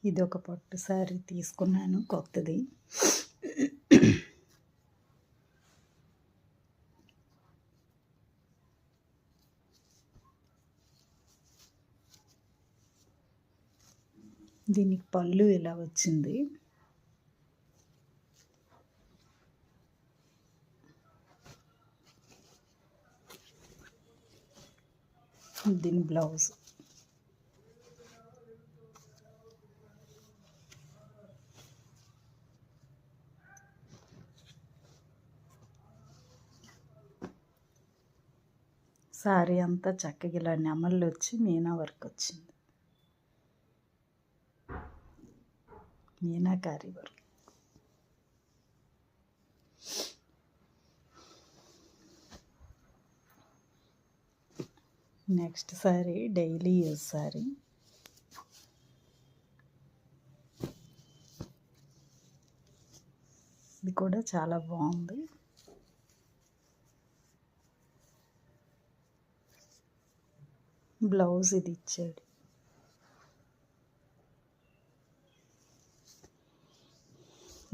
ఇది ఒక పట్టు శారీ తీసుకున్నాను కొత్తది. దీనికి పళ్ళు ఇలా వచ్చింది. దీని బ్లౌజ్. శారీ అంతా చక్కగా ఇలా నెమళ్ళు వచ్చి మీనా వర్క్ వచ్చింది, meenakari work. Next sari daily use sari. ఇది కూడా చాలా బాగుంది. బ్లౌజ్ ఇది ఇచ్చాడు.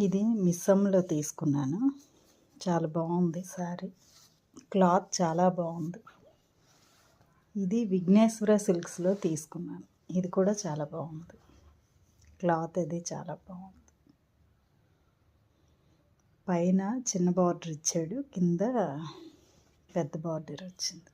ఇది మిస్సంలో తీసుకున్నాను. చాలా బాగుంది శారీ, క్లాత్ చాలా బాగుంది. ఇది విఘ్నేశ్వర సిల్క్స్లో తీసుకున్నాను. ఇది కూడా చాలా బాగుంది, క్లాత్ అది చాలా బాగుంది. పైన చిన్న బార్డర్ ఇచ్చాడు, కింద పెద్ద బార్డర్ వచ్చింది.